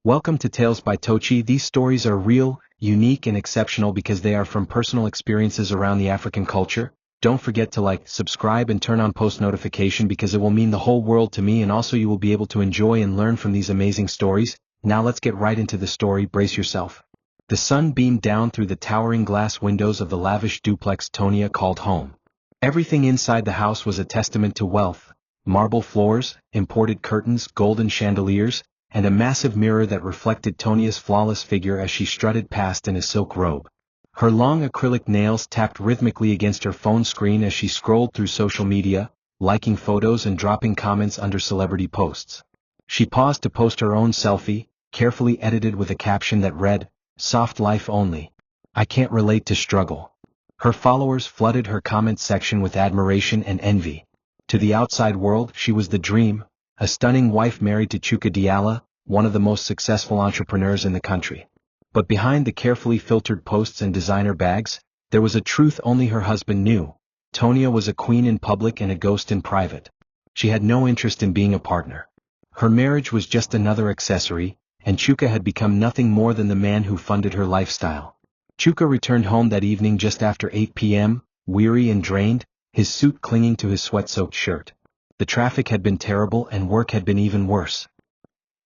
Welcome to Tales by Tochi. These stories are real, unique and exceptional because they are from personal experiences around the African culture. Don't forget to like, subscribe and turn on post notification because it will mean the whole world to me, and also you will be able to enjoy and learn from these amazing stories. Now let's get right into the story. Brace yourself. The sun beamed down through the towering glass windows of the lavish duplex Tonia called home. Everything inside the house was a testament to wealth: marble floors, imported curtains, golden chandeliers, and a massive mirror that reflected Tonia's flawless figure as she strutted past in a silk robe. Her long acrylic nails tapped rhythmically against her phone screen as she scrolled through social media, liking photos and dropping comments under celebrity posts. She paused to post her own selfie, carefully edited with a caption that read, "Soft life only. I can't relate to struggle." Her followers flooded her comment section with admiration and envy. To the outside world, she was the dream, a stunning wife married to Chuka Diala, one of the most successful entrepreneurs in the country. But behind the carefully filtered posts and designer bags, there was a truth only her husband knew. Tonia was a queen in public and a ghost in private. She had no interest in being a partner. Her marriage was just another accessory, and Chuka had become nothing more than the man who funded her lifestyle. Chuka returned home that evening just after 8 p.m., weary and drained, his suit clinging to his sweat-soaked shirt. The traffic had been terrible and work had been even worse.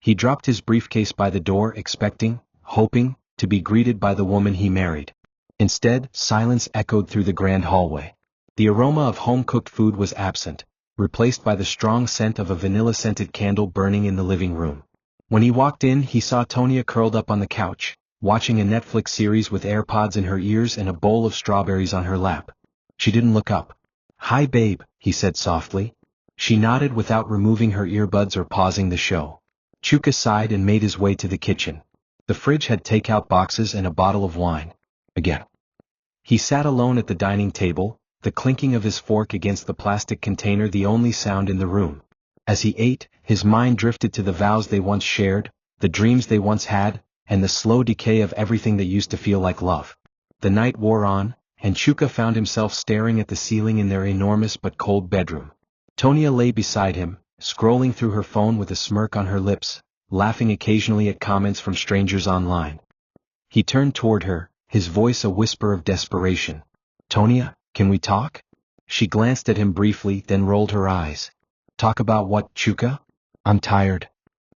He dropped his briefcase by the door, expecting, hoping, to be greeted by the woman he married. Instead, silence echoed through the grand hallway. The aroma of home-cooked food was absent, replaced by the strong scent of a vanilla-scented candle burning in the living room. When he walked in, he saw Tonia curled up on the couch, watching a Netflix series with AirPods in her ears and a bowl of strawberries on her lap. She didn't look up. "Hi babe," he said softly. She nodded without removing her earbuds or pausing the show. Chuka sighed and made his way to the kitchen. The fridge had takeout boxes and a bottle of wine. Again. He sat alone at the dining table, the clinking of his fork against the plastic container the only sound in the room. As he ate, his mind drifted to the vows they once shared, the dreams they once had, and the slow decay of everything that used to feel like love. The night wore on, and Chuka found himself staring at the ceiling in their enormous but cold bedroom. Tonia lay beside him, scrolling through her phone with a smirk on her lips, laughing occasionally at comments from strangers online. He turned toward her, his voice a whisper of desperation. "Tonia, can we talk?" She glanced at him briefly, then rolled her eyes. "Talk about what, Chuka?" "I'm tired."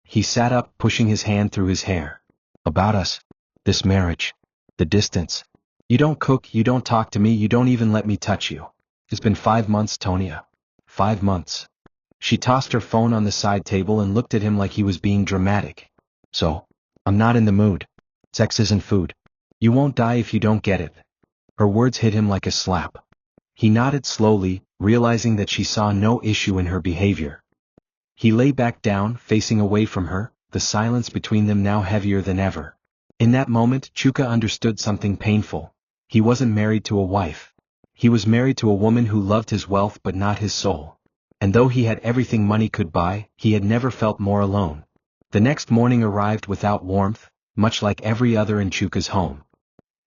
He sat up, pushing his hand through his hair. "About us. This marriage. The distance. You don't cook, you don't talk to me, you don't even let me touch you. It's been 5 months, Tonia. 5 months. She tossed her phone on the side table and looked at him like he was being dramatic. "So? I'm not in the mood. Sex isn't food. You won't die if you don't get it." Her words hit him like a slap. He nodded slowly, realizing that she saw no issue in her behavior. He lay back down, facing away from her, the silence between them now heavier than ever. In that moment, Chuka understood something painful. He wasn't married to a wife. He was married to a woman who loved his wealth but not his soul. And though he had everything money could buy, he had never felt more alone. The next morning arrived without warmth, much like every other in Chuka's home.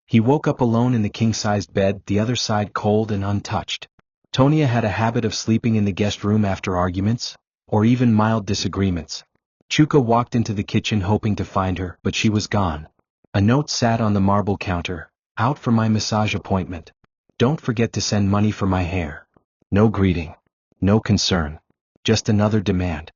He woke up alone in the king-sized bed, the other side cold and untouched. Tonia had a habit of sleeping in the guest room after arguments, or even mild disagreements. Chuka walked into the kitchen hoping to find her, but she was gone. A note sat on the marble counter: "Out for my massage appointment. Don't forget to send money for my hair." No greeting. No concern. Just another demand.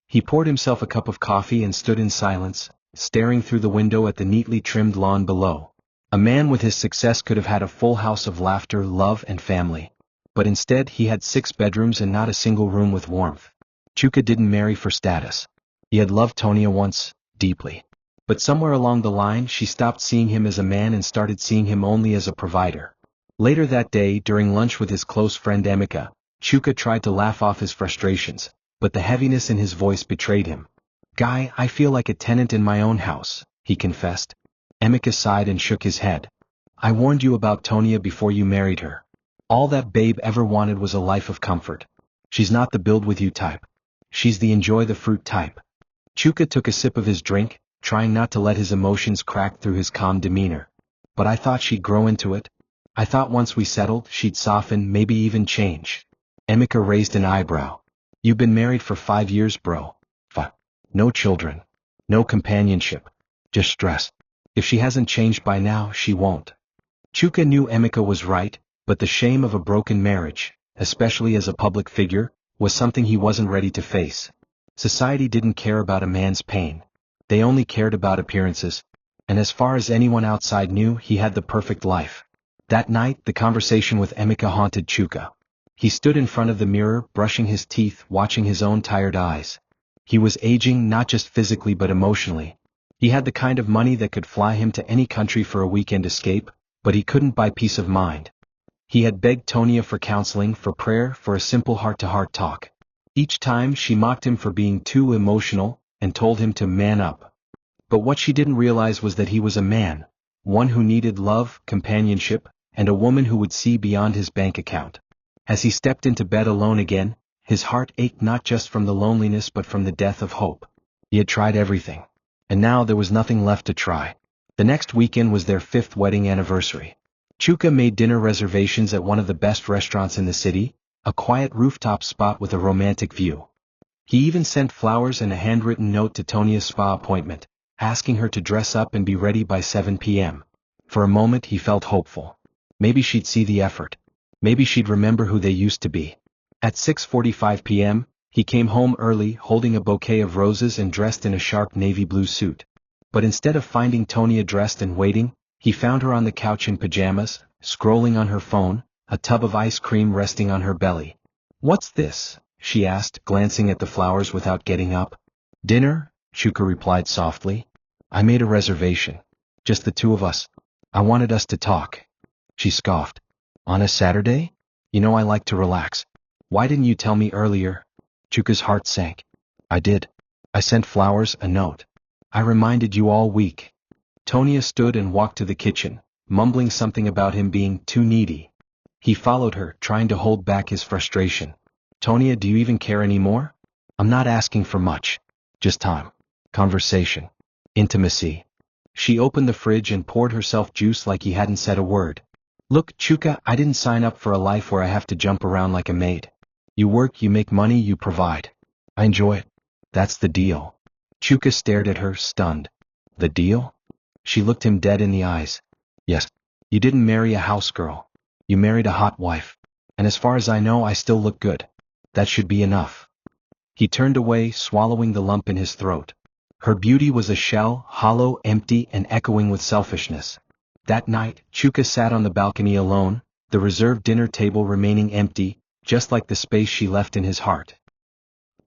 He poured himself a cup of coffee and stood in silence, staring through the window at the neatly trimmed lawn below. A man with his success could have had a full house of laughter, love and family. But instead he had 6 bedrooms and not a single room with warmth. Chuka didn't marry for status. He had loved Tonia once, deeply. But somewhere along the line she stopped seeing him as a man and started seeing him only as a provider. Later that day, during lunch with his close friend Emeka, Chuka tried to laugh off his frustrations, but the heaviness in his voice betrayed him. "Guy, I feel like a tenant in my own house," he confessed. Emeka sighed and shook his head. "I warned you about Tonia before you married her. All that babe ever wanted was a life of comfort. She's not the build with you type. She's the enjoy the fruit type." Chuka took a sip of his drink, trying not to let his emotions crack through his calm demeanor. "But I thought she'd grow into it. I thought once we settled, she'd soften, maybe even change." Emeka raised an eyebrow. "You've been married for 5 years, bro. No children. No companionship. Just stress. If she hasn't changed by now, she won't. Chuka knew Emeka was right, but the shame of a broken marriage, especially as a public figure, was something he wasn't ready to face. Society didn't care about a man's pain. They only cared about appearances. And as far as anyone outside knew, he had the perfect life. That night, the conversation with Emeka haunted Chuka. He stood in front of the mirror, brushing his teeth, watching his own tired eyes. He was aging not just physically but emotionally. He had the kind of money that could fly him to any country for a weekend escape, but he couldn't buy peace of mind. He had begged Tonia for counseling, for prayer, for a simple heart-to-heart talk. Each time she mocked him for being too emotional, and told him to man up. But what she didn't realize was that he was a man, one who needed love, companionship, and a woman who would see beyond his bank account. As he stepped into bed alone again, his heart ached not just from the loneliness but from the death of hope. He had tried everything. And now there was nothing left to try. The next weekend was their 5th wedding anniversary. Chuka made dinner reservations at one of the best restaurants in the city, a quiet rooftop spot with a romantic view. He even sent flowers and a handwritten note to Tonia's spa appointment, asking her to dress up and be ready by 7 p.m. For a moment he felt hopeful. Maybe she'd see the effort. Maybe she'd remember who they used to be. At 6:45 p.m., he came home early, holding a bouquet of roses and dressed in a sharp navy blue suit. But instead of finding Tonia dressed and waiting, he found her on the couch in pajamas, scrolling on her phone, a tub of ice cream resting on her belly. "What's this?" she asked, glancing at the flowers without getting up. "Dinner," Chuka replied softly. "I made a reservation. Just the two of us. I wanted us to talk." She scoffed. "On a Saturday? You know I like to relax. Why didn't you tell me earlier?" Chuka's heart sank. "I did. I sent flowers, a note. I reminded you all week." Tonia stood and walked to the kitchen, mumbling something about him being too needy. He followed her, trying to hold back his frustration. "Tonia, do you even care anymore? I'm not asking for much. Just time. Conversation. Intimacy." She opened the fridge and poured herself juice like he hadn't said a word. "Look, Chuka, I didn't sign up for a life where I have to jump around like a maid. You work, you make money, you provide. I enjoy it. That's the deal." Chuka stared at her, stunned. "The deal?" She looked him dead in the eyes. "Yes. You didn't marry a house girl. You married a hot wife. And as far as I know, I still look good. That should be enough." He turned away, swallowing the lump in his throat. Her beauty was a shell, hollow, empty, and echoing with selfishness. That night, Chuka sat on the balcony alone, the reserved dinner table remaining empty, just like the space she left in his heart.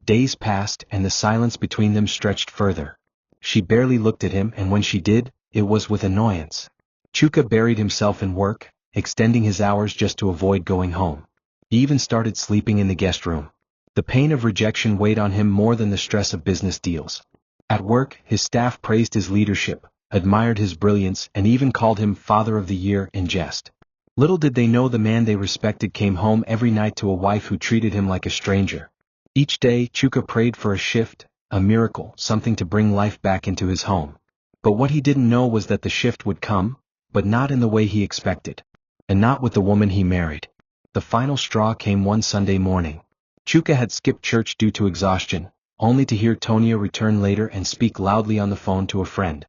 Days passed, and the silence between them stretched further. She barely looked at him, and when she did, it was with annoyance. Chuka buried himself in work, extending his hours just to avoid going home. He even started sleeping in the guest room. The pain of rejection weighed on him more than the stress of business deals. At work, his staff praised his leadership, admired his brilliance, and even called him Father of the Year in jest. Little did they know the man they respected came home every night to a wife who treated him like a stranger. Each day, Chuka prayed for a shift, a miracle, something to bring life back into his home. But what he didn't know was that the shift would come, but not in the way he expected. And not with the woman he married. The final straw came one Sunday morning. Chuka had skipped church due to exhaustion, only to hear Tonia return later and speak loudly on the phone to a friend.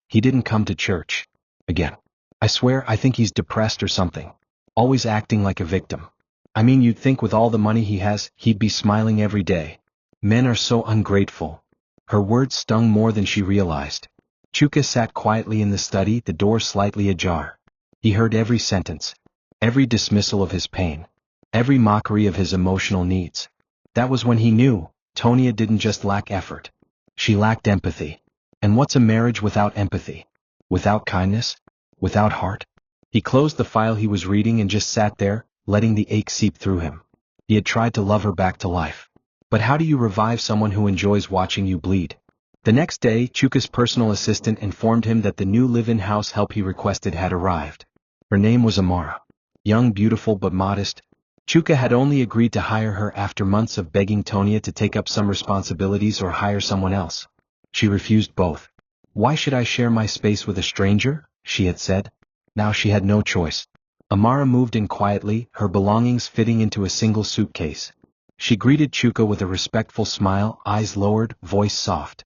"He didn't come to church. Again. I swear I think he's depressed or something. Always acting like a victim. I mean, you'd think with all the money he has, he'd be smiling every day. Men are so ungrateful." Her words stung more than she realized. Chuka sat quietly in the study, the door slightly ajar. He heard every sentence, every dismissal of his pain, every mockery of his emotional needs. That was when he knew, Tonia didn't just lack effort. She lacked empathy. And what's a marriage without empathy? Without kindness? Without heart? He closed the file he was reading and just sat there, letting the ache seep through him. He had tried to love her back to life. But how do you revive someone who enjoys watching you bleed? The next day, Chuka's personal assistant informed him that the new live-in house help he requested had arrived. Her name was Amara. Young, beautiful, but modest. Chuka had only agreed to hire her after months of begging Tonia to take up some responsibilities or hire someone else. She refused both. "Why should I share my space with a stranger?" she had said. Now she had no choice. Amara moved in quietly, her belongings fitting into a single suitcase. She greeted Chuka with a respectful smile, eyes lowered, voice soft.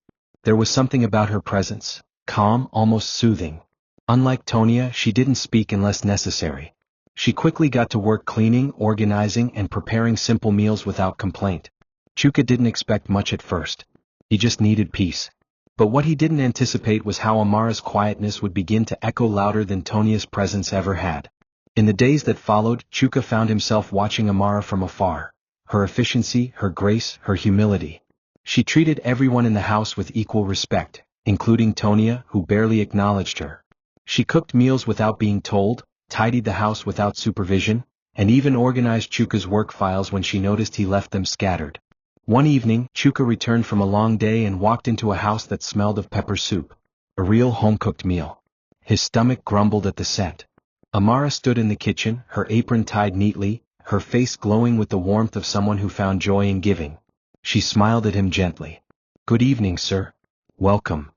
There was something about her presence, calm, almost soothing. Unlike Tonia, she didn't speak unless necessary. She quickly got to work cleaning, organizing, and preparing simple meals without complaint. Chuka didn't expect much at first. He just needed peace. But what he didn't anticipate was how Amara's quietness would begin to echo louder than Tonia's presence ever had. In the days that followed, Chuka found himself watching Amara from afar. Her efficiency, her grace, her humility. She treated everyone in the house with equal respect, including Tonia, who barely acknowledged her. She cooked meals without being told, tidied the house without supervision, and even organized Chuka's work files when she noticed he left them scattered. One evening, Chuka returned from a long day and walked into a house that smelled of pepper soup. A real home-cooked meal. His stomach grumbled at the scent. Amara stood in the kitchen, her apron tied neatly, her face glowing with the warmth of someone who found joy in giving. She smiled at him gently. "Good evening, sir. Welcome."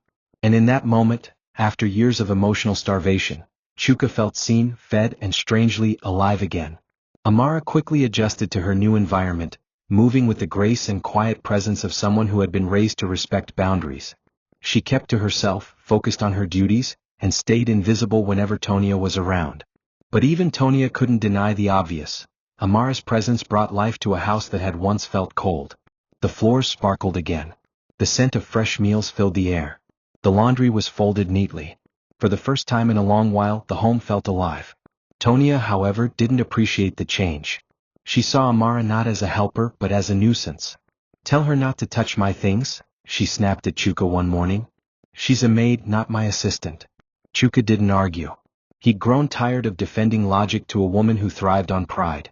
And in that moment, after years of emotional starvation, Chuka felt seen, fed, and strangely alive again. Amara quickly adjusted to her new environment, moving with the grace and quiet presence of someone who had been raised to respect boundaries. She kept to herself, focused on her duties, and stayed invisible whenever Tonia was around. But even Tonia couldn't deny the obvious. Amara's presence brought life to a house that had once felt cold. The floors sparkled again. The scent of fresh meals filled the air. The laundry was folded neatly. For the first time in a long while, the home felt alive. Tonia, however, didn't appreciate the change. She saw Amara not as a helper but as a nuisance. "Tell her not to touch my things," she snapped at Chuka one morning. "She's a maid, not my assistant." Chuka didn't argue. He'd grown tired of defending logic to a woman who thrived on pride.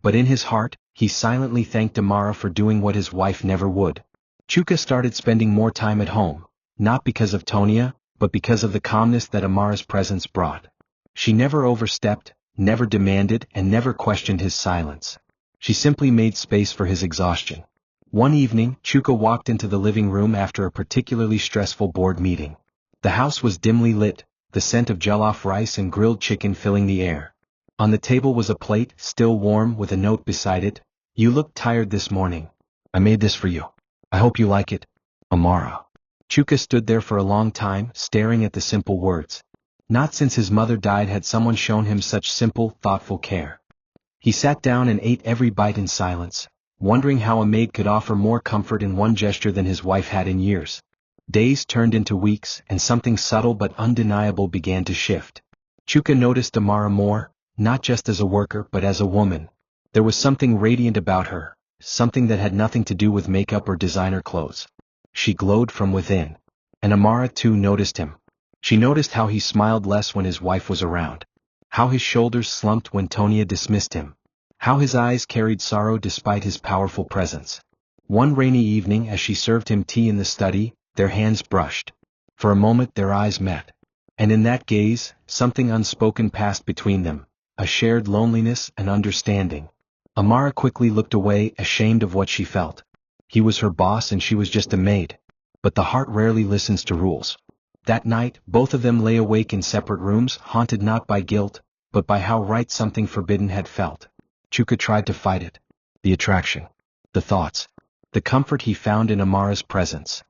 But in his heart, he silently thanked Amara for doing what his wife never would. Chuka started spending more time at home, not because of Tonia, but because of the calmness that Amara's presence brought. She never overstepped, never demanded, and never questioned his silence. She simply made space for his exhaustion. One evening, Chuka walked into the living room after a particularly stressful board meeting. The house was dimly lit, the scent of jollof rice and grilled chicken filling the air. On the table was a plate, still warm, with a note beside it. "You look tired this morning. I made this for you. I hope you like it. Amara." Chuka stood there for a long time, staring at the simple words. Not since his mother died had someone shown him such simple, thoughtful care. He sat down and ate every bite in silence, wondering how a maid could offer more comfort in one gesture than his wife had in years. Days turned into weeks, and something subtle but undeniable began to shift. Chuka noticed Amara more, not just as a worker but as a woman. There was something radiant about her, something that had nothing to do with makeup or designer clothes. She glowed from within. And Amara too noticed him. She noticed how he smiled less when his wife was around. How his shoulders slumped when Tonia dismissed him. How his eyes carried sorrow despite his powerful presence. One rainy evening as she served him tea in the study, their hands brushed. For a moment their eyes met. And in that gaze, something unspoken passed between them, a shared loneliness and understanding. Amara quickly looked away, ashamed of what she felt. He was her boss and she was just a maid. But the heart rarely listens to rules. That night, both of them lay awake in separate rooms, haunted not by guilt, but by how right something forbidden had felt. Chuka tried to fight it. The attraction. The thoughts. The comfort he found in Amara's presence.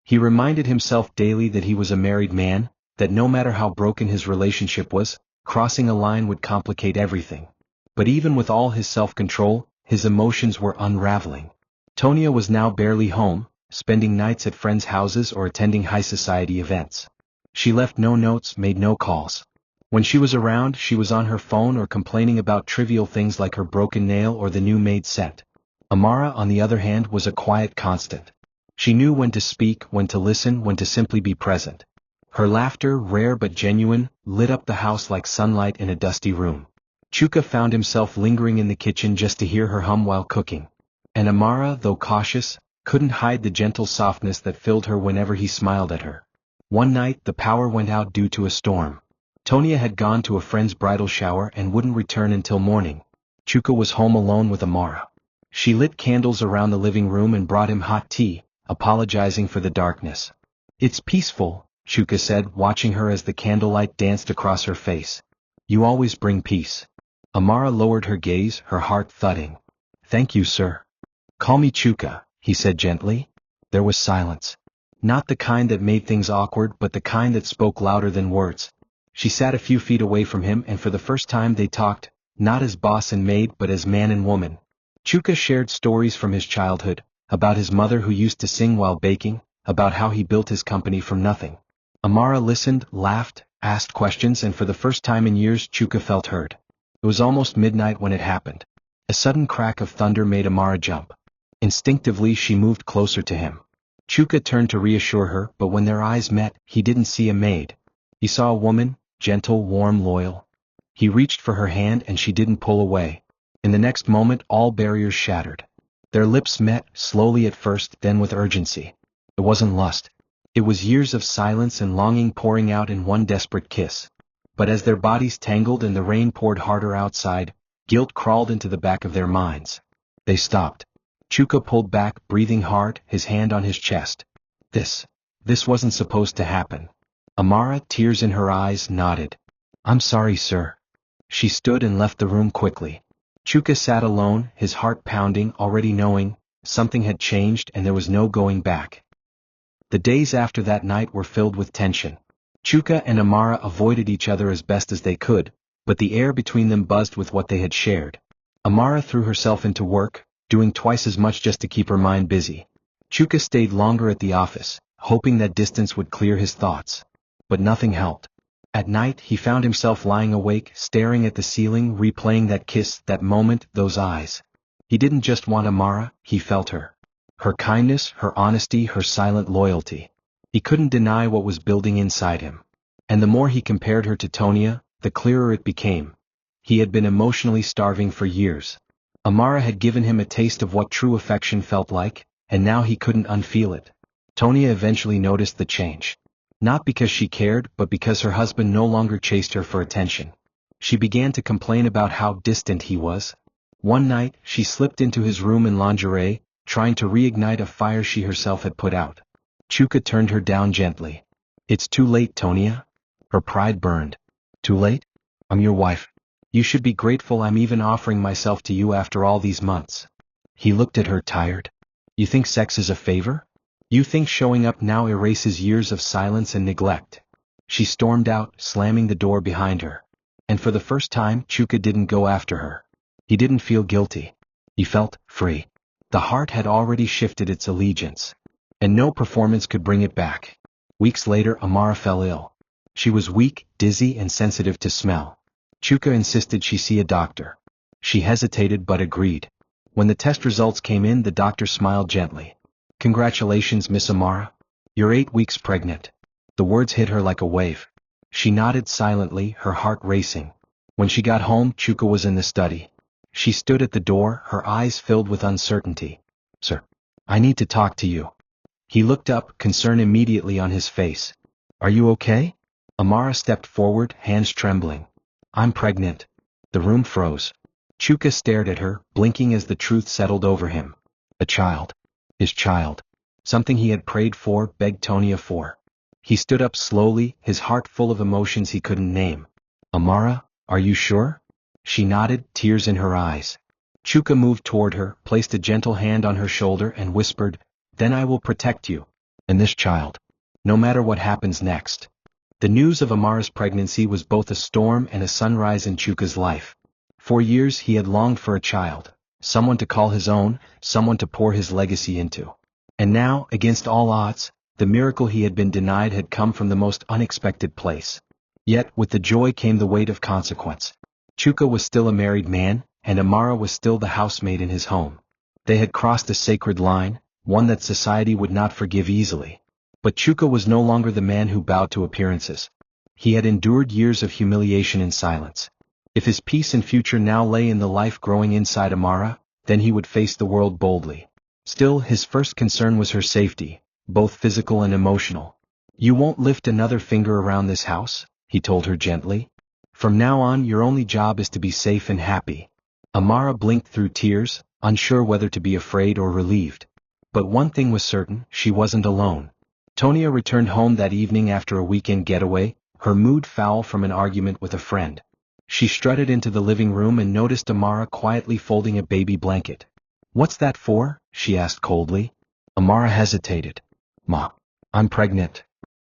He reminded himself daily that he was a married man, that no matter how broken his relationship was, crossing a line would complicate everything. But even with all his self-control, his emotions were unraveling. Tonia was now barely home, spending nights at friends' houses or attending high society events. She left no notes, made no calls. When she was around, she was on her phone or complaining about trivial things like her broken nail or the new Maid set. Amara, on the other hand, was a quiet constant. She knew when to speak, when to listen, when to simply be present. Her laughter, rare but genuine, lit up the house like sunlight in a dusty room. Chuka found himself lingering in the kitchen just to hear her hum while cooking. And Amara, though cautious, couldn't hide the gentle softness that filled her whenever he smiled at her. One night the power went out due to a storm. Tonia had gone to a friend's bridal shower and wouldn't return until morning. Chuka was home alone with Amara. She lit candles around the living room and brought him hot tea, apologizing for the darkness. "It's peaceful," Chuka said, watching her as the candlelight danced across her face. "You always bring peace." Amara lowered her gaze, her heart thudding. "Thank you, sir." "Call me Chuka," he said gently. There was silence. Not the kind that made things awkward, but the kind that spoke louder than words. She sat a few feet away from him, and for the first time they talked, not as boss and maid but as man and woman. Chuka shared stories from his childhood, about his mother who used to sing while baking, about how he built his company from nothing. Amara listened, laughed, asked questions, and for the first time in years Chuka felt heard. It was almost midnight when it happened. A sudden crack of thunder made Amara jump. Instinctively she moved closer to him. Chuka turned to reassure her, but when their eyes met, he didn't see a maid. He saw a woman, gentle, warm, loyal. He reached for her hand and she didn't pull away. In the next moment all barriers shattered. Their lips met, slowly at first, then with urgency. It wasn't lust. It was years of silence and longing pouring out in one desperate kiss. But as their bodies tangled and the rain poured harder outside, guilt crawled into the back of their minds. They stopped. Chuka pulled back, breathing hard, his hand on his chest. This wasn't supposed to happen. Amara, tears in her eyes, nodded. I'm sorry, sir. She stood and left the room quickly. Chuka sat alone, his heart pounding, already knowing something had changed and there was no going back. The days after that night were filled with tension. Chuka and Amara avoided each other as best as they could, but the air between them buzzed with what they had shared. Amara threw herself into work, doing twice as much just to keep her mind busy. Chuka stayed longer at the office, hoping that distance would clear his thoughts. But nothing helped. At night he found himself lying awake, staring at the ceiling, replaying that kiss, that moment, those eyes. He didn't just want Amara, he felt her. Her kindness, her honesty, her silent loyalty. He couldn't deny what was building inside him. And the more he compared her to Tonia, the clearer it became. He had been emotionally starving for years. Amara had given him a taste of what true affection felt like, and now he couldn't unfeel it. Tonia eventually noticed the change. Not because she cared, but because her husband no longer chased her for attention. She began to complain about how distant he was. One night, she slipped into his room in lingerie, trying to reignite a fire she herself had put out. Chuka turned her down gently. It's too late, Tonia. Her pride burned. Too late? I'm your wife. You should be grateful I'm even offering myself to you after all these months. He looked at her, tired. You think sex is a favor? You think showing up now erases years of silence and neglect? She stormed out, slamming the door behind her. And for the first time, Chuka didn't go after her. He didn't feel guilty. He felt free. The heart had already shifted its allegiance. And no performance could bring it back. Weeks later, Amara fell ill. She was weak, dizzy, and sensitive to smell. Chuka insisted she see a doctor. She hesitated but agreed. When the test results came in, the doctor smiled gently. Congratulations, Miss Amara. You're 8 weeks pregnant. The words hit her like a wave. She nodded silently, her heart racing. When she got home, Chuka was in the study. She stood at the door, her eyes filled with uncertainty. Sir, I need to talk to you. He looked up, concern immediately on his face. Are you okay? Amara stepped forward, hands trembling. I'm pregnant. The room froze. Chuka stared at her, blinking as the truth settled over him. A child. His child. Something he had prayed for, begged Tonia for. He stood up slowly, his heart full of emotions he couldn't name. Amara, are you sure? She nodded, tears in her eyes. Chuka moved toward her, placed a gentle hand on her shoulder and whispered, Then I will protect you. And this child. No matter what happens next. The news of Amara's pregnancy was both a storm and a sunrise in Chuka's life. For years he had longed for a child. Someone to call his own, someone to pour his legacy into. And now, against all odds, the miracle he had been denied had come from the most unexpected place. Yet, with the joy came the weight of consequence. Chuka was still a married man, and Amara was still the housemaid in his home. They had crossed a sacred line, one that society would not forgive easily. But Chuka was no longer the man who bowed to appearances. He had endured years of humiliation in silence. If his peace and future now lay in the life growing inside Amara, then he would face the world boldly. Still, his first concern was her safety, both physical and emotional. You won't lift another finger around this house, he told her gently. From now on, your only job is to be safe and happy. Amara blinked through tears, unsure whether to be afraid or relieved. But one thing was certain, she wasn't alone. Tonia returned home that evening after a weekend getaway, her mood foul from an argument with a friend. She strutted into the living room and noticed Amara quietly folding a baby blanket. What's that for? She asked coldly. Amara hesitated. Ma. I'm pregnant.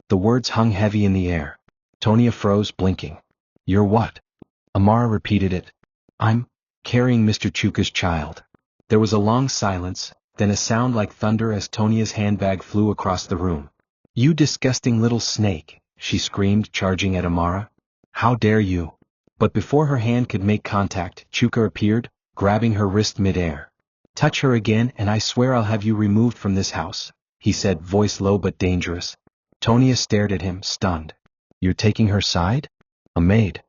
The words hung heavy in the air. Tonia froze, blinking. You're what? Amara repeated it. I'm carrying Mr. Chuka's child. There was a long silence, then a sound like thunder as Tonia's handbag flew across the room. You disgusting little snake, she screamed, charging at Amara. How dare you? But before her hand could make contact, Chuka appeared, grabbing her wrist mid-air. Touch her again and I swear I'll have you removed from this house, he said, voice low but dangerous. Tonia stared at him, stunned. You're taking her side? A maid.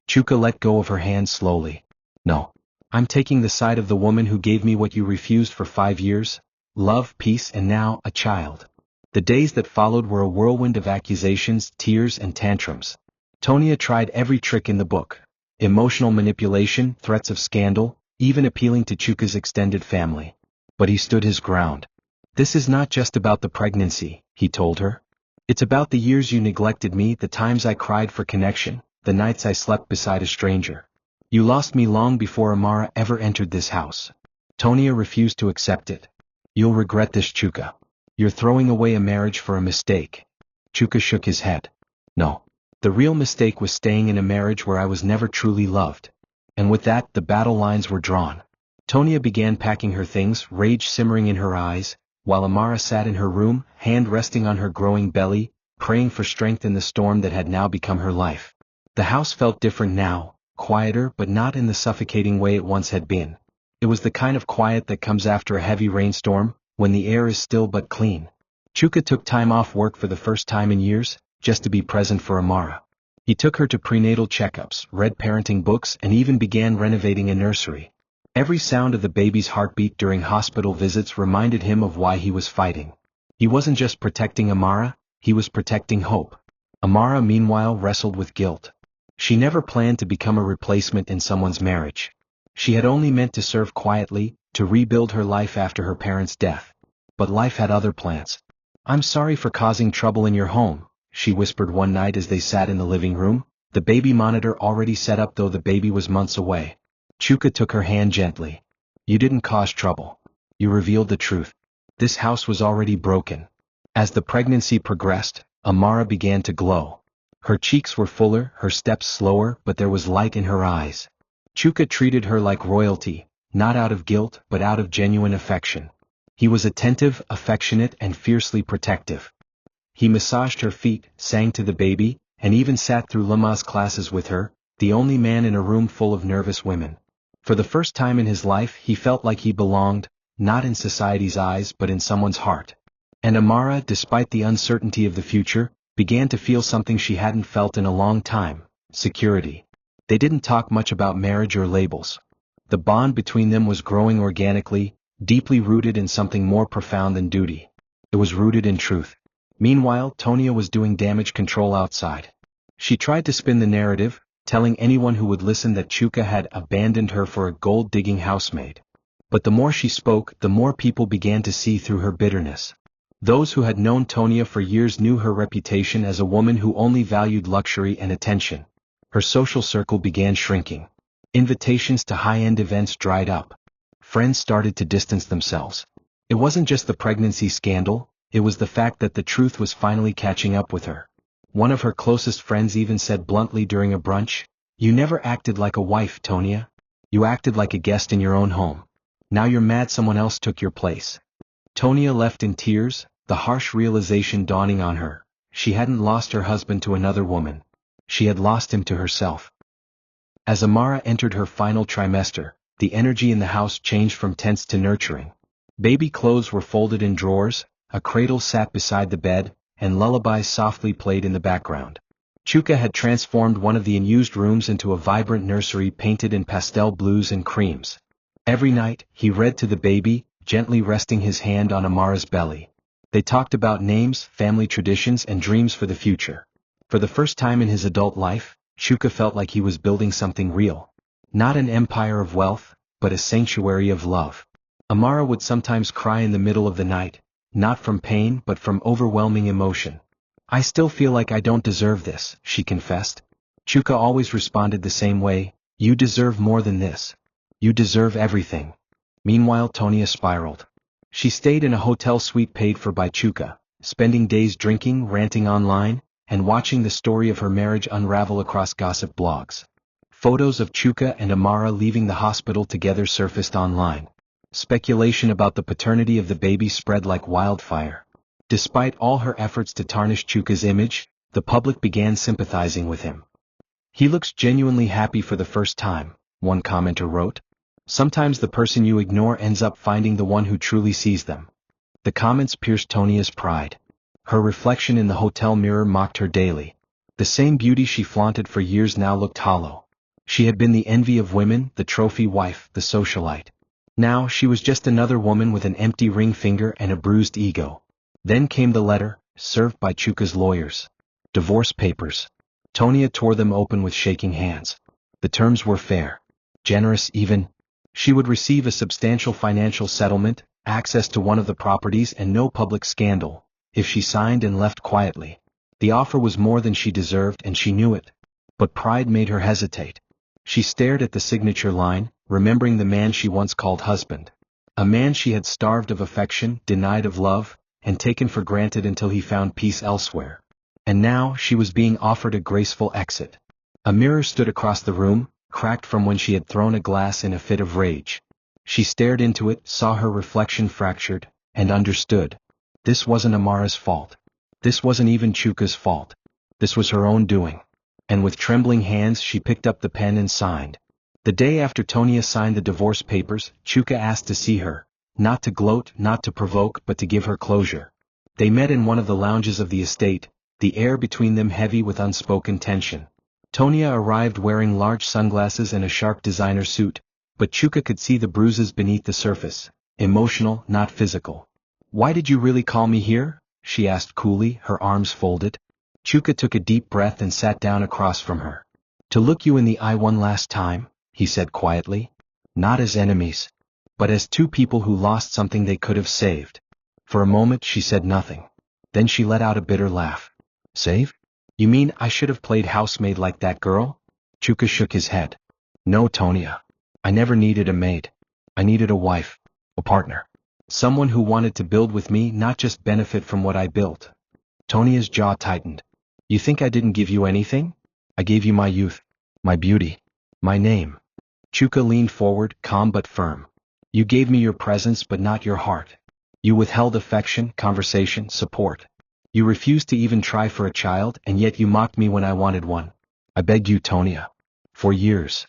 Chuka let go of her hand slowly. No. I'm taking the side of the woman who gave me what you refused for 5 years, love, peace, and now, a child. The days that followed were a whirlwind of accusations, tears, and tantrums. Tonia tried every trick in the book. Emotional manipulation, threats of scandal, even appealing to Chuka's extended family. But he stood his ground. This is not just about the pregnancy, he told her. It's about the years you neglected me, the times I cried for connection, the nights I slept beside a stranger. You lost me long before Amara ever entered this house. Tonia refused to accept it. You'll regret this, Chuka. You're throwing away a marriage for a mistake. Chuka shook his head. No. The real mistake was staying in a marriage where I was never truly loved. And with that, the battle lines were drawn. Tonia began packing her things, rage simmering in her eyes, while Amara sat in her room, hand resting on her growing belly, praying for strength in the storm that had now become her life. The house felt different now, quieter but not in the suffocating way it once had been. It was the kind of quiet that comes after a heavy rainstorm, when the air is still but clean. Chuka took time off work for the first time in years, just to be present for Amara. He took her to prenatal checkups, read parenting books, and even began renovating a nursery. Every sound of the baby's heartbeat during hospital visits reminded him of why he was fighting. He wasn't just protecting Amara, he was protecting hope. Amara, meanwhile, wrestled with guilt. She never planned to become a replacement in someone's marriage. She had only meant to serve quietly, to rebuild her life after her parents' death. But life had other plans. I'm sorry for causing trouble in your home, she whispered one night as they sat in the living room, the baby monitor already set up though the baby was months away. Chuka took her hand gently. You didn't cause trouble. You revealed the truth. This house was already broken. As the pregnancy progressed, Amara began to glow. Her cheeks were fuller, her steps slower, but there was light in her eyes. Chuka treated her like royalty, not out of guilt, but out of genuine affection. He was attentive, affectionate, and fiercely protective. He massaged her feet, sang to the baby, and even sat through Lama's classes with her, the only man in a room full of nervous women. For the first time in his life, he felt like he belonged, not in society's eyes but in someone's heart. And Amara, despite the uncertainty of the future, began to feel something she hadn't felt in a long time: security. They didn't talk much about marriage or labels. The bond between them was growing organically, deeply rooted in something more profound than duty. It was rooted in truth. Meanwhile, Tonia was doing damage control outside. She tried to spin the narrative, telling anyone who would listen that Chuka had abandoned her for a gold-digging housemaid. But the more she spoke, the more people began to see through her bitterness. Those who had known Tonia for years knew her reputation as a woman who only valued luxury and attention. Her social circle began shrinking. Invitations to high-end events dried up. Friends started to distance themselves. It wasn't just the pregnancy scandal, it was the fact that the truth was finally catching up with her. One of her closest friends even said bluntly during a brunch, "You never acted like a wife, Tonia. You acted like a guest in your own home. Now you're mad someone else took your place." Tonia left in tears, the harsh realization dawning on her. She hadn't lost her husband to another woman. She had lost him to herself. As Amara entered her final trimester, the energy in the house changed from tense to nurturing. Baby clothes were folded in drawers, a cradle sat beside the bed, and lullabies softly played in the background. Chuka had transformed one of the unused rooms into a vibrant nursery painted in pastel blues and creams. Every night, he read to the baby, gently resting his hand on Amara's belly. They talked about names, family traditions, and dreams for the future. For the first time in his adult life, Chuka felt like he was building something real. Not an empire of wealth, but a sanctuary of love. Amara would sometimes cry in the middle of the night, not from pain but from overwhelming emotion. "I still feel like I don't deserve this," she confessed. Chuka always responded the same way, "You deserve more than this. You deserve everything." Meanwhile, Tonia spiraled. She stayed in a hotel suite paid for by Chuka, spending days drinking, ranting online, and watching the story of her marriage unravel across gossip blogs. Photos of Chuka and Amara leaving the hospital together surfaced online. Speculation about the paternity of the baby spread like wildfire. Despite all her efforts to tarnish Chuka's image, the public began sympathizing with him. "He looks genuinely happy for the first time," one commenter wrote. "Sometimes the person you ignore ends up finding the one who truly sees them." The comments pierced Tonia's pride. Her reflection in the hotel mirror mocked her daily. The same beauty she flaunted for years now looked hollow. She had been the envy of women, the trophy wife, the socialite. Now she was just another woman with an empty ring finger and a bruised ego. Then came the letter, served by Chuka's lawyers. Divorce papers. Tonia tore them open with shaking hands. The terms were fair. Generous even. She would receive a substantial financial settlement, access to one of the properties and no public scandal, if she signed and left quietly. The offer was more than she deserved and she knew it. But pride made her hesitate. She stared at the signature line, remembering the man she once called husband. A man she had starved of affection, denied of love, and taken for granted until he found peace elsewhere. And now she was being offered a graceful exit. A mirror stood across the room, cracked from when she had thrown a glass in a fit of rage. She stared into it, saw her reflection fractured, and understood. This wasn't Amara's fault. This wasn't even Chuka's fault. This was her own doing. And with trembling hands she picked up the pen and signed. The day after Tonia signed the divorce papers, Chuka asked to see her. Not to gloat, not to provoke, but to give her closure. They met in one of the lounges of the estate, the air between them heavy with unspoken tension. Tonia arrived wearing large sunglasses and a sharp designer suit, but Chuka could see the bruises beneath the surface, emotional, not physical. "Why did you really call me here?" she asked coolly, her arms folded. Chuka took a deep breath and sat down across from her. "To look you in the eye one last time," he said quietly. "Not as enemies, but as two people who lost something they could have saved." For a moment she said nothing. Then she let out a bitter laugh. "Save? You mean I should have played housemaid like that girl?" Chuka shook his head. "No, Tonia. I never needed a maid. I needed a wife, a partner. Someone who wanted to build with me, not just benefit from what I built." Tonia's jaw tightened. "You think I didn't give you anything? I gave you my youth, my beauty, my name." Chuka leaned forward, calm but firm. "You gave me your presence but not your heart. You withheld affection, conversation, support. You refused to even try for a child, and yet you mocked me when I wanted one. I begged you, Tonia. For years."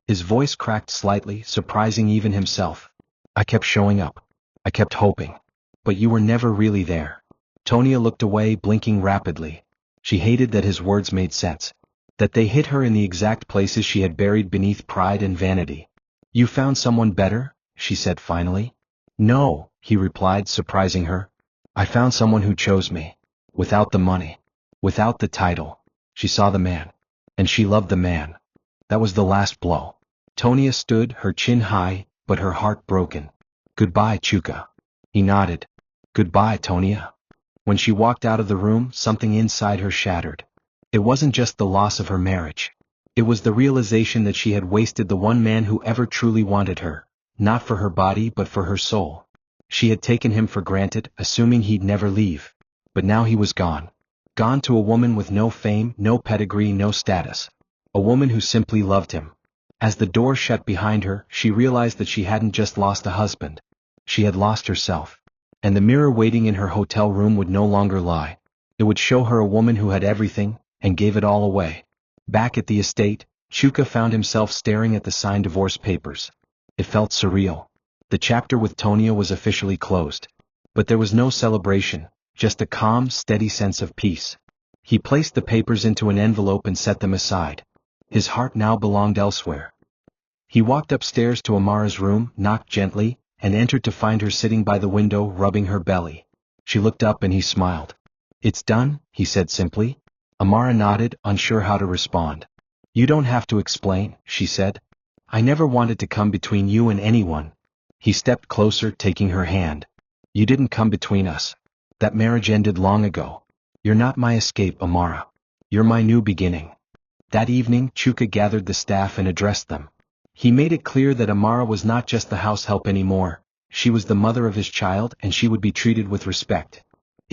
His voice cracked slightly, surprising even himself. "I kept showing up. I kept hoping. But you were never really there." Tonia looked away, blinking rapidly. She hated that his words made sense. That they hit her in the exact places she had buried beneath pride and vanity. "You found someone better?" she said finally. "No," he replied, surprising her. "I found someone who chose me. Without the money. Without the title. She saw the man. And she loved the man. That was the last blow." Tonia stood, her chin high, but her heart broken. "Goodbye, Chuka." He nodded. "Goodbye, Tonia." When she walked out of the room, something inside her shattered. It wasn't just the loss of her marriage. It was the realization that she had wasted the one man who ever truly wanted her, not for her body but for her soul. She had taken him for granted, assuming he'd never leave. But now he was gone. Gone to a woman with no fame, no pedigree, no status. A woman who simply loved him. As the door shut behind her, she realized that she hadn't just lost a husband. She had lost herself. And the mirror waiting in her hotel room would no longer lie. It would show her a woman who had everything, and gave it all away. Back at the estate, Chuka found himself staring at the signed divorce papers. It felt surreal. The chapter with Tonia was officially closed. But there was no celebration, just a calm, steady sense of peace. He placed the papers into an envelope and set them aside. His heart now belonged elsewhere. He walked upstairs to Amara's room, knocked gently, and entered to find her sitting by the window, rubbing her belly. She looked up and he smiled. "It's done," he said simply. Amara nodded, unsure how to respond. "You don't have to explain," she said. "I never wanted to come between you and anyone." He stepped closer, taking her hand. "You didn't come between us. That marriage ended long ago. You're not my escape, Amara. You're my new beginning." That evening, Chuka gathered the staff and addressed them. He made it clear that Amara was not just the house help anymore. She was the mother of his child, and she would be treated with respect.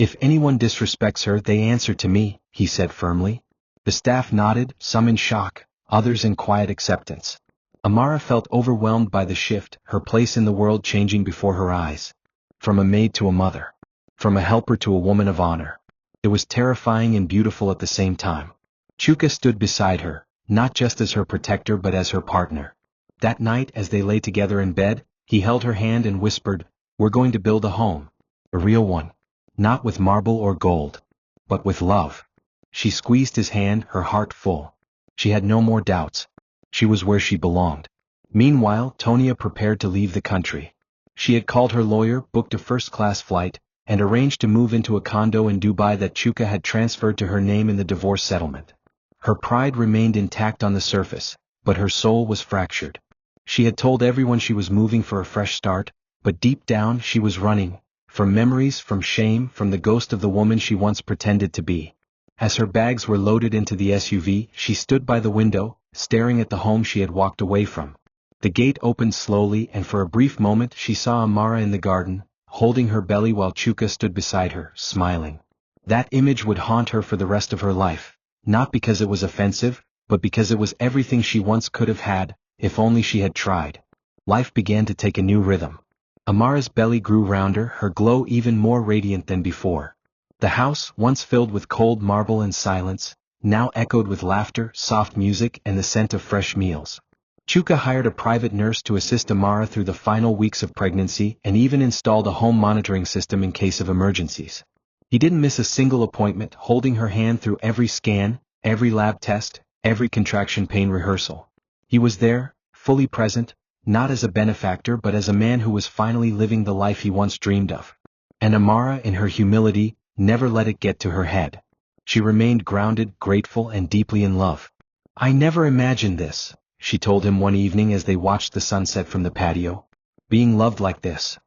If anyone disrespects her, they answer to me, he said firmly. The staff nodded, some in shock, others in quiet acceptance. Amara felt overwhelmed by the shift, her place in the world changing before her eyes. From a maid to a mother. From a helper to a woman of honor. It was terrifying and beautiful at the same time. Chuka stood beside her, not just as her protector but as her partner. That night, as they lay together in bed, he held her hand and whispered, "We're going to build a home. A real one. Not with marble or gold. But with love." She squeezed his hand, her heart full. She had no more doubts. She was where she belonged. Meanwhile, Tonia prepared to leave the country. She had called her lawyer, booked a first-class flight, and arranged to move into a condo in Dubai that Chuka had transferred to her name in the divorce settlement. Her pride remained intact on the surface, but her soul was fractured. She had told everyone she was moving for a fresh start, but deep down she was running, from memories, from shame, from the ghost of the woman she once pretended to be. As her bags were loaded into the SUV, she stood by the window, staring at the home she had walked away from. The gate opened slowly, and for a brief moment she saw Amara in the garden, holding her belly while Chuka stood beside her, smiling. That image would haunt her for the rest of her life, not because it was offensive, but because it was everything she once could have had, if only she had tried. Life began to take a new rhythm. Amara's belly grew rounder, her glow even more radiant than before. The house, once filled with cold marble and silence, now echoed with laughter, soft music, and the scent of fresh meals. Chuka hired a private nurse to assist Amara through the final weeks of pregnancy and even installed a home monitoring system in case of emergencies. He didn't miss a single appointment, holding her hand through every scan, every lab test, every contraction pain rehearsal. He was there, fully present, not as a benefactor but as a man who was finally living the life he once dreamed of. And Amara, in her humility, never let it get to her head. She remained grounded, grateful, and deeply in love. "I never imagined this," she told him one evening as they watched the sunset from the patio. "Being loved like this."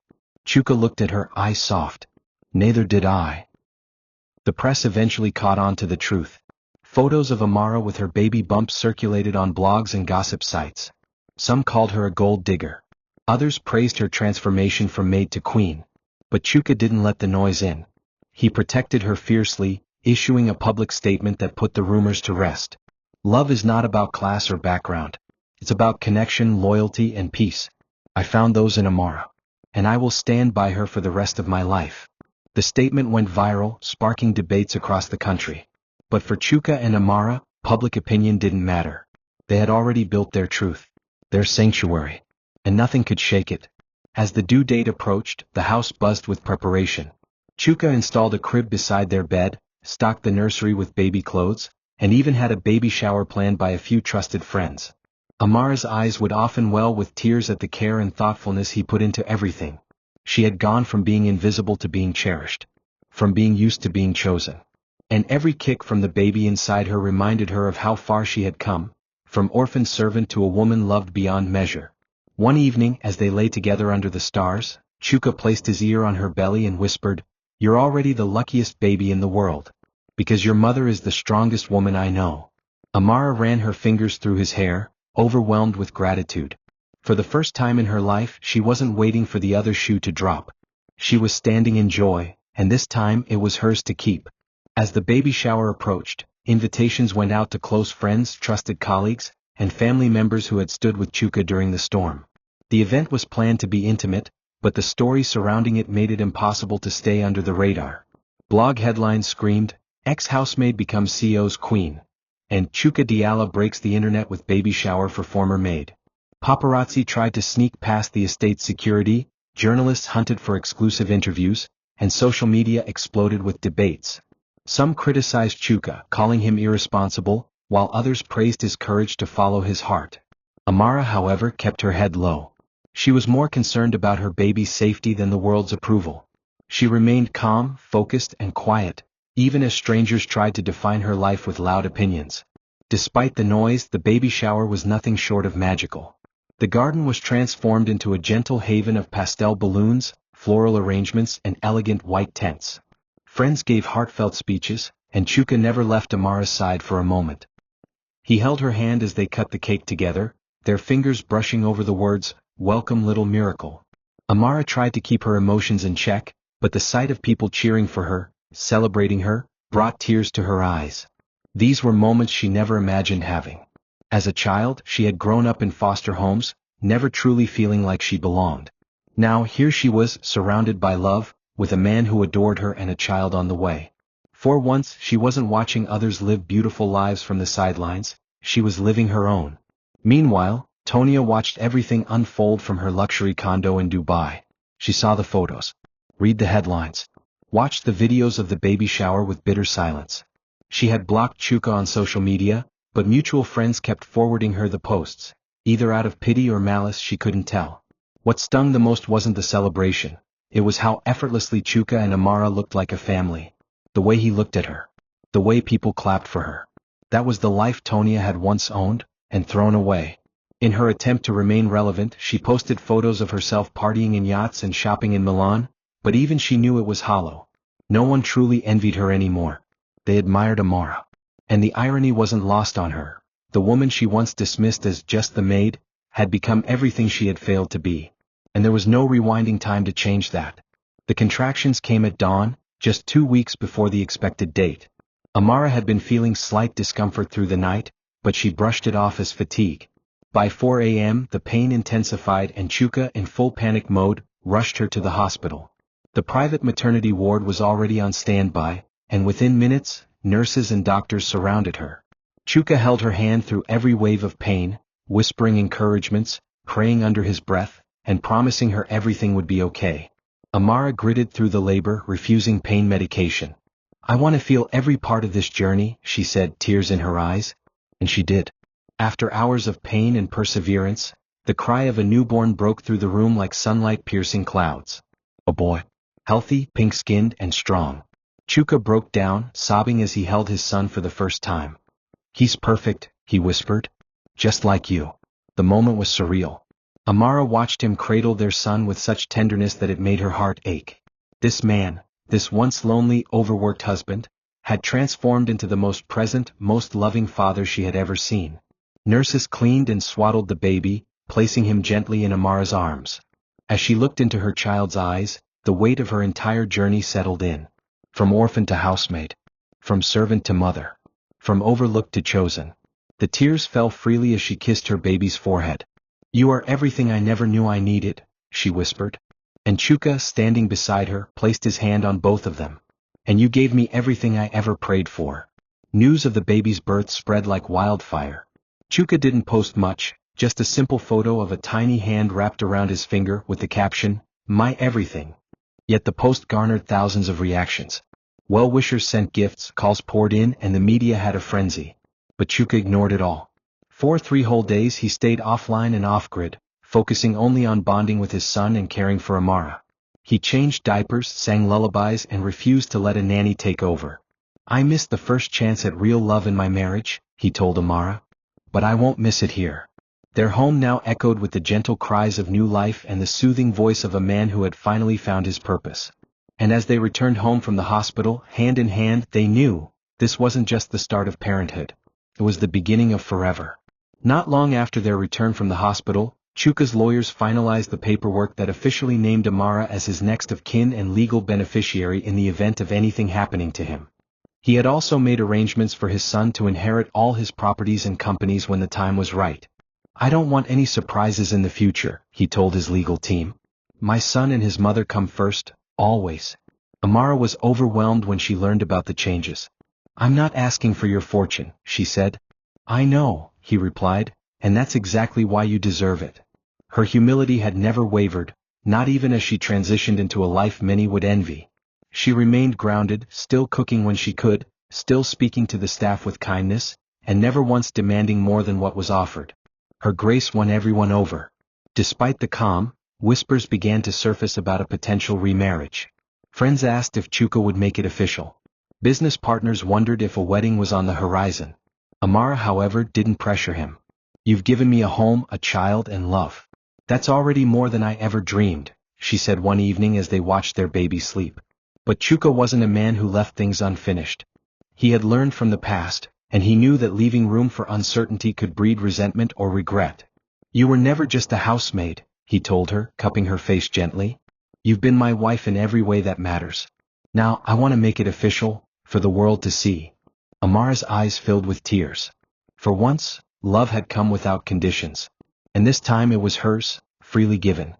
Chuka looked at her, eyes soft. "Neither did I." The press eventually caught on to the truth. Photos of Amara with her baby bump circulated on blogs and gossip sites. Some called her a gold digger. Others praised her transformation from maid to queen. But Chuka didn't let the noise in. He protected her fiercely, issuing a public statement that put the rumors to rest. "Love is not about class or background. It's about connection, loyalty, and peace. I found those in Amara. And I will stand by her for the rest of my life." The statement went viral, sparking debates across the country. But for Chuka and Amara, public opinion didn't matter. They had already built their truth, their sanctuary, and nothing could shake it. As the due date approached, the house buzzed with preparation. Chuka installed a crib beside their bed, stocked the nursery with baby clothes, and even had a baby shower planned by a few trusted friends. Amara's eyes would often well with tears at the care and thoughtfulness he put into everything. She had gone from being invisible to being cherished, from being used to being chosen. And every kick from the baby inside her reminded her of how far she had come, from orphan servant to a woman loved beyond measure. One evening, as they lay together under the stars, Chuka placed his ear on her belly and whispered, "You're already the luckiest baby in the world. Because your mother is the strongest woman I know." Amara ran her fingers through his hair, overwhelmed with gratitude. For the first time in her life, she wasn't waiting for the other shoe to drop. She was standing in joy, and this time it was hers to keep. As the baby shower approached, invitations went out to close friends, trusted colleagues, and family members who had stood with Chuka during the storm. The event was planned to be intimate, but the story surrounding it made it impossible to stay under the radar. Blog headlines screamed, "Ex-housemaid becomes CEO's queen," and "Chuka Diala breaks the internet with baby shower for former maid." Paparazzi tried to sneak past the estate's security, journalists hunted for exclusive interviews, and social media exploded with debates. Some criticized Chuka, calling him irresponsible, while others praised his courage to follow his heart. Amara, however, kept her head low. She was more concerned about her baby's safety than the world's approval. She remained calm, focused, and quiet, even as strangers tried to define her life with loud opinions. Despite the noise, the baby shower was nothing short of magical. The garden was transformed into a gentle haven of pastel balloons, floral arrangements, and elegant white tents. Friends gave heartfelt speeches, and Chuka never left Amara's side for a moment. He held her hand as they cut the cake together, their fingers brushing over the words, "Welcome little miracle." Amara tried to keep her emotions in check, but the sight of people cheering for her, celebrating her, brought tears to her eyes. These were moments she never imagined having. As a child, she had grown up in foster homes, never truly feeling like she belonged. Now here she was, surrounded by love, with a man who adored her and a child on the way. For once, she wasn't watching others live beautiful lives from the sidelines, she was living her own. Meanwhile, Tonia watched everything unfold from her luxury condo in Dubai. She saw the photos. Read the headlines. Watched the videos of the baby shower with bitter silence. She had blocked Chuka on social media, but mutual friends kept forwarding her the posts, either out of pity or malice, she couldn't tell. What stung the most wasn't the celebration, it was how effortlessly Chuka and Amara looked like a family. The way he looked at her. The way people clapped for her. That was the life Tonia had once owned, and thrown away. In her attempt to remain relevant, she posted photos of herself partying in yachts and shopping in Milan, but even she knew it was hollow. No one truly envied her anymore. They admired Amara. And the irony wasn't lost on her. The woman she once dismissed as just the maid, had become everything she had failed to be. And there was no rewinding time to change that. The contractions came at dawn, just 2 weeks before the expected date. Amara had been feeling slight discomfort through the night, but she brushed it off as fatigue. By 4 a.m. the pain intensified and Chuka, in full panic mode, rushed her to the hospital. The private maternity ward was already on standby, and within minutes, nurses and doctors surrounded her. Chuka held her hand through every wave of pain, whispering encouragements, praying under his breath, and promising her everything would be okay. Amara gritted through the labor, refusing pain medication. "I want to feel every part of this journey," she said, tears in her eyes. And she did. After hours of pain and perseverance, the cry of a newborn broke through the room like sunlight piercing clouds. A boy. Healthy, pink-skinned, and strong. Chuka broke down, sobbing as he held his son for the first time. "He's perfect," he whispered. "Just like you." The moment was surreal. Amara watched him cradle their son with such tenderness that it made her heart ache. This man, this once lonely, overworked husband, had transformed into the most present, most loving father she had ever seen. Nurses cleaned and swaddled the baby, placing him gently in Amara's arms. As she looked into her child's eyes, the weight of her entire journey settled in. From orphan to housemaid. From servant to mother. From overlooked to chosen. The tears fell freely as she kissed her baby's forehead. "You are everything I never knew I needed," she whispered. And Chuka, standing beside her, placed his hand on both of them. "And you gave me everything I ever prayed for." News of the baby's birth spread like wildfire. Chuka didn't post much, just a simple photo of a tiny hand wrapped around his finger with the caption, "My everything." Yet the post garnered thousands of reactions. Well-wishers sent gifts, calls poured in, and the media had a frenzy. But Chuka ignored it all. For 3 whole days he stayed offline and off-grid, focusing only on bonding with his son and caring for Amara. He changed diapers, sang lullabies, and refused to let a nanny take over. "I missed the first chance at real love in my marriage," he told Amara. "But I won't miss it here." Their home now echoed with the gentle cries of new life and the soothing voice of a man who had finally found his purpose. And as they returned home from the hospital, hand in hand, they knew, this wasn't just the start of parenthood. It was the beginning of forever. Not long after their return from the hospital, Chuka's lawyers finalized the paperwork that officially named Amara as his next of kin and legal beneficiary in the event of anything happening to him. He had also made arrangements for his son to inherit all his properties and companies when the time was right. "I don't want any surprises in the future," he told his legal team. "My son and his mother come first, always." Amara was overwhelmed when she learned about the changes. "I'm not asking for your fortune," she said. "I know," he replied, "and that's exactly why you deserve it." Her humility had never wavered, not even as she transitioned into a life many would envy. She remained grounded, still cooking when she could, still speaking to the staff with kindness, and never once demanding more than what was offered. Her grace won everyone over. Despite the calm, whispers began to surface about a potential remarriage. Friends asked if Chuka would make it official. Business partners wondered if a wedding was on the horizon. Amara, however, didn't pressure him. "You've given me a home, a child, and love. That's already more than I ever dreamed," she said one evening as they watched their baby sleep. But Chuka wasn't a man who left things unfinished. He had learned from the past, and he knew that leaving room for uncertainty could breed resentment or regret. "You were never just a housemaid," he told her, cupping her face gently. "You've been my wife in every way that matters. Now, I want to make it official, for the world to see. Amara's eyes filled with tears. For once, love had come without conditions. And this time it was hers, freely given.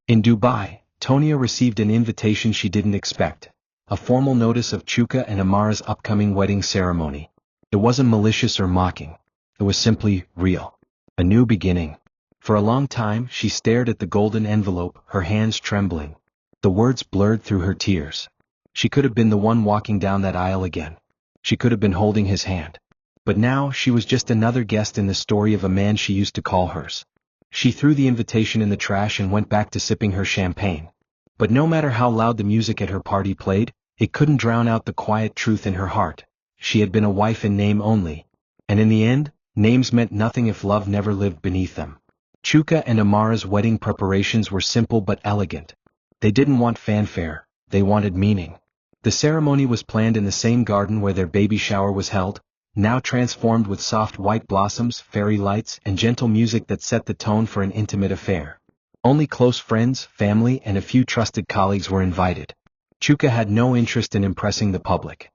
In Dubai, Tonia received an invitation she didn't expect. A formal notice of Chuka and Amara's upcoming wedding ceremony. It wasn't malicious or mocking. It was simply real. A new beginning. For a long time she stared at the golden envelope, her hands trembling. The words blurred through her tears. She could have been the one walking down that aisle again. She could have been holding his hand. But now she was just another guest in the story of a man she used to call hers. She threw the invitation in the trash and went back to sipping her champagne. But no matter how loud the music at her party played, it couldn't drown out the quiet truth in her heart. She had been a wife in name only. And in the end, names meant nothing if love never lived beneath them. Chuka and Amara's wedding preparations were simple but elegant. They didn't want fanfare, they wanted meaning. The ceremony was planned in the same garden where their baby shower was held, now transformed with soft white blossoms, fairy lights, and gentle music that set the tone for an intimate affair. Only close friends, family, and a few trusted colleagues were invited. Chuka had no interest in impressing the public.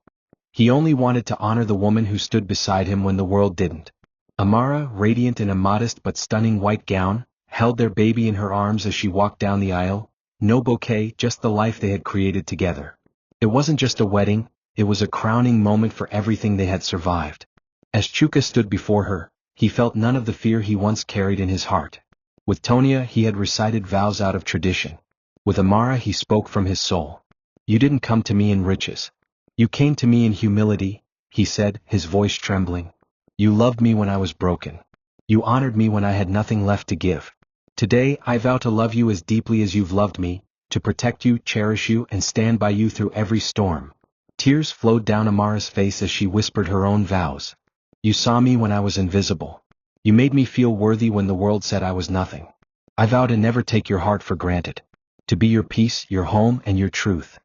He only wanted to honor the woman who stood beside him when the world didn't. Amara, radiant in a modest but stunning white gown, held their baby in her arms as she walked down the aisle. No bouquet, just the life they had created together. It wasn't just a wedding, it was a crowning moment for everything they had survived. As Chuka stood before her, he felt none of the fear he once carried in his heart. With Tonia he had recited vows out of tradition. With Amara he spoke from his soul. You didn't come to me in riches. You came to me in humility, he said, his voice trembling. You loved me when I was broken. You honored me when I had nothing left to give. Today I vow to love you as deeply as you've loved me, to protect you, cherish you, and stand by you through every storm. Tears flowed down Amara's face as she whispered her own vows. You saw me when I was invisible. You made me feel worthy when the world said I was nothing. I vow to never take your heart for granted. To be your peace, your home, and your truth.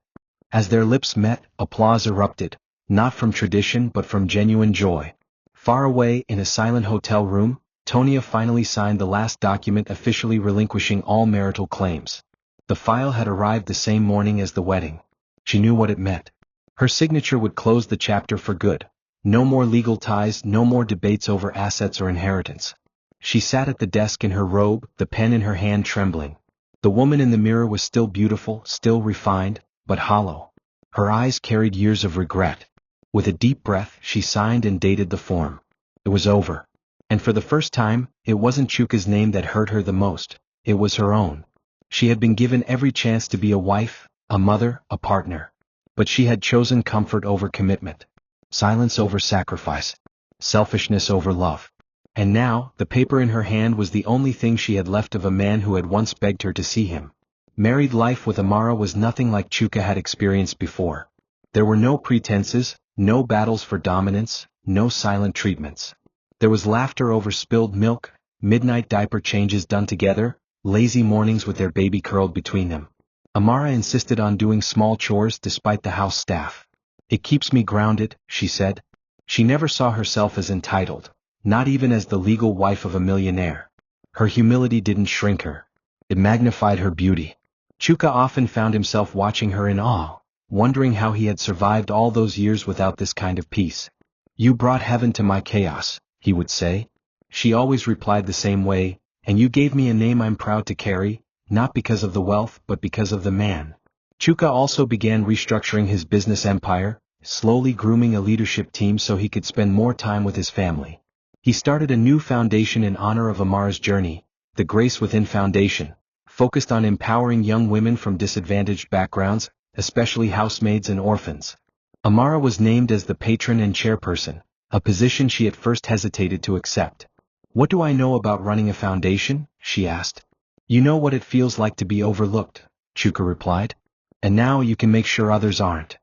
As their lips met, applause erupted, not from tradition but from genuine joy. Far away, in a silent hotel room, Tonia finally signed the last document officially relinquishing all marital claims. The file had arrived the same morning as the wedding. She knew what it meant. Her signature would close the chapter for good. No more legal ties, no more debates over assets or inheritance. She sat at the desk in her robe, the pen in her hand trembling. The woman in the mirror was still beautiful, still refined, but hollow. Her eyes carried years of regret. With a deep breath, she signed and dated the form. It was over. And for the first time, it wasn't Chuka's name that hurt her the most. It was her own. She had been given every chance to be a wife, a mother, a partner. But she had chosen comfort over commitment. Silence over sacrifice. Selfishness over love. And now, the paper in her hand was the only thing she had left of a man who had once begged her to see him. Married life with Amara was nothing like Chuka had experienced before. There were no pretenses, no battles for dominance, no silent treatments. There was laughter over spilled milk, midnight diaper changes done together, lazy mornings with their baby curled between them. Amara insisted on doing small chores despite the house staff. It keeps me grounded, she said. She never saw herself as entitled, not even as the legal wife of a millionaire. Her humility didn't shrink her. It magnified her beauty. Chuka often found himself watching her in awe, wondering how he had survived all those years without this kind of peace. You brought heaven to my chaos, he would say. She always replied the same way, and you gave me a name I'm proud to carry, not because of the wealth but because of the man. Chuka also began restructuring his business empire, slowly grooming a leadership team so he could spend more time with his family. He started a new foundation in honor of Amara's journey, the Grace Within Foundation, focused on empowering young women from disadvantaged backgrounds, especially housemaids and orphans. Amara was named as the patron and chairperson, a position she at first hesitated to accept. What do I know about running a foundation? She asked. You know what it feels like to be overlooked, Chuka replied. And now you can make sure others aren't.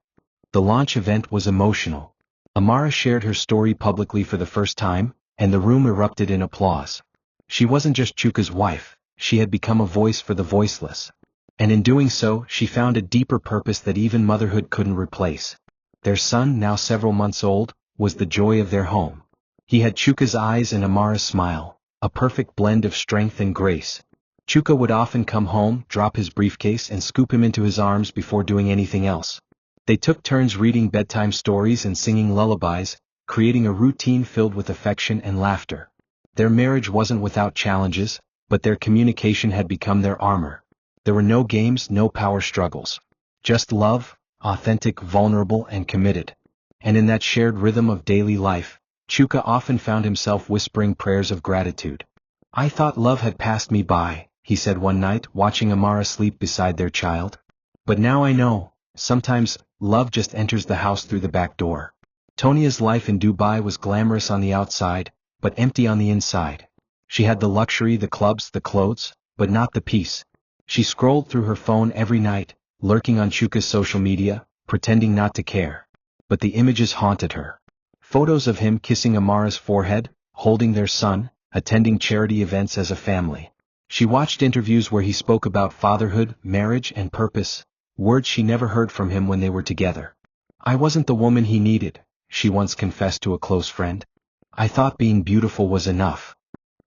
The launch event was emotional. Amara shared her story publicly for the first time, and the room erupted in applause. She wasn't just Chuka's wife, she had become a voice for the voiceless. And in doing so, she found a deeper purpose that even motherhood couldn't replace. Their son, now several months old, was the joy of their home. He had Chuka's eyes and Amara's smile, a perfect blend of strength and grace. Chuka would often come home, drop his briefcase and scoop him into his arms before doing anything else. They took turns reading bedtime stories and singing lullabies, creating a routine filled with affection and laughter. Their marriage wasn't without challenges, but their communication had become their armor. There were no games, no power struggles. Just love, authentic, vulnerable, and committed. And in that shared rhythm of daily life, Chuka often found himself whispering prayers of gratitude. "I thought love had passed me by," he said one night, watching Amara sleep beside their child. "But now I know, sometimes, love just enters the house through the back door." Tonia's life in Dubai was glamorous on the outside, but empty on the inside. She had the luxury, the clubs, the clothes, but not the peace. She scrolled through her phone every night, lurking on Chuka's social media, pretending not to care. But the images haunted her. Photos of him kissing Amara's forehead, holding their son, attending charity events as a family. She watched interviews where he spoke about fatherhood, marriage, and purpose, words she never heard from him when they were together. "I wasn't the woman he needed," she once confessed to a close friend. "I thought being beautiful was enough."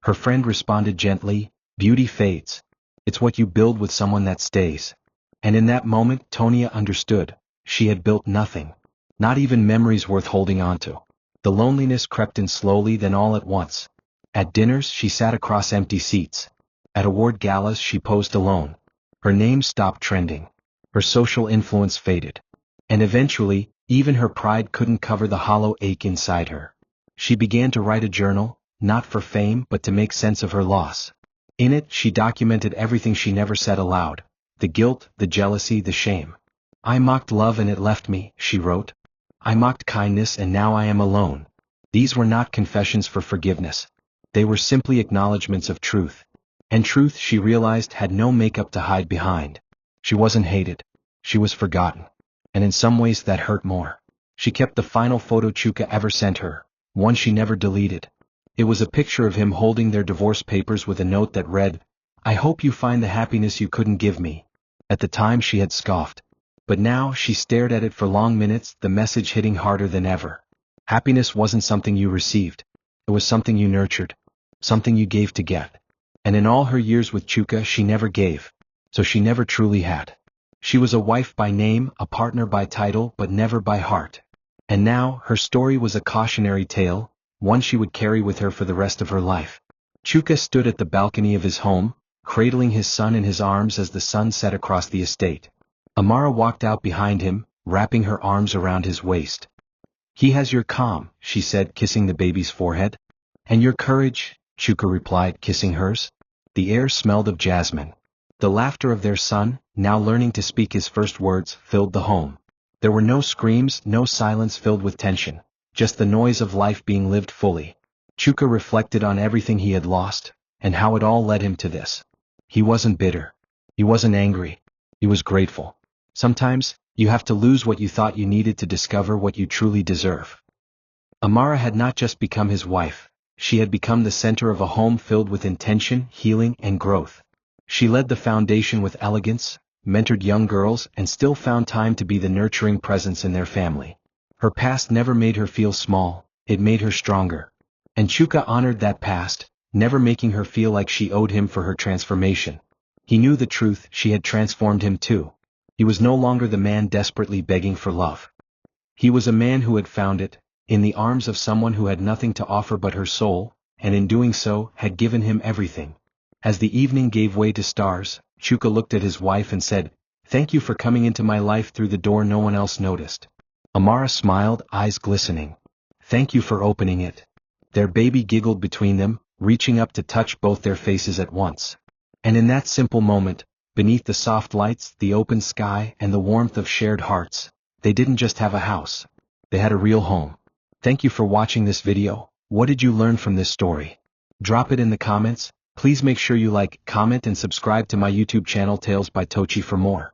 Her friend responded gently, "Beauty fades. It's what you build with someone that stays." And in that moment Tonia understood. She had built nothing. Not even memories worth holding onto. The loneliness crept in slowly, then all at once. At dinners she sat across empty seats. At award galas she posed alone. Her name stopped trending. Her social influence faded. And eventually, even her pride couldn't cover the hollow ache inside her. She began to write a journal, not for fame but to make sense of her loss. In it she documented everything she never said aloud. The guilt, the jealousy, the shame. "I mocked love and it left me," she wrote. "I mocked kindness and now I am alone." These were not confessions for forgiveness. They were simply acknowledgments of truth. And truth, she realized, had no makeup to hide behind. She wasn't hated. She was forgotten. And in some ways that hurt more. She kept the final photo Chuka ever sent her, one she never deleted. It was a picture of him holding their divorce papers with a note that read, "I hope you find the happiness you couldn't give me." At the time she had scoffed. But now she stared at it for long minutes, the message hitting harder than ever. Happiness wasn't something you received. It was something you nurtured. Something you gave to get. And in all her years with Chuka she never gave. So she never truly had. She was a wife by name, a partner by title, but never by heart. And now, her story was a cautionary tale, one she would carry with her for the rest of her life. Chuka stood at the balcony of his home, cradling his son in his arms as the sun set across the estate. Amara walked out behind him, wrapping her arms around his waist. "He has your calm," she said, kissing the baby's forehead. "And your courage," Chuka replied, kissing hers. The air smelled of jasmine. The laughter of their son, now learning to speak his first words, filled the home. There were no screams, no silence filled with tension, just the noise of life being lived fully. Chuka reflected on everything he had lost, and how it all led him to this. He wasn't bitter. He wasn't angry. He was grateful. Sometimes, you have to lose what you thought you needed to discover what you truly deserve. Amara had not just become his wife. She had become the center of a home filled with intention, healing, and growth. She led the foundation with elegance, mentored young girls, and still found time to be the nurturing presence in their family. Her past never made her feel small, it made her stronger. And Chuka honored that past, never making her feel like she owed him for her transformation. He knew the truth, she had transformed him too. He was no longer the man desperately begging for love. He was a man who had found it, in the arms of someone who had nothing to offer but her soul, and in doing so, had given him everything. As the evening gave way to stars, Chuka looked at his wife and said, "Thank you for coming into my life through the door no one else noticed." Amara smiled, eyes glistening. "Thank you for opening it." Their baby giggled between them, reaching up to touch both their faces at once. And in that simple moment, beneath the soft lights, the open sky, and the warmth of shared hearts, they didn't just have a house. They had a real home. Thank you for watching this video. What did you learn from this story? Drop it in the comments. Please make sure you like, comment, and subscribe to my YouTube channel Tales by Tochi for more.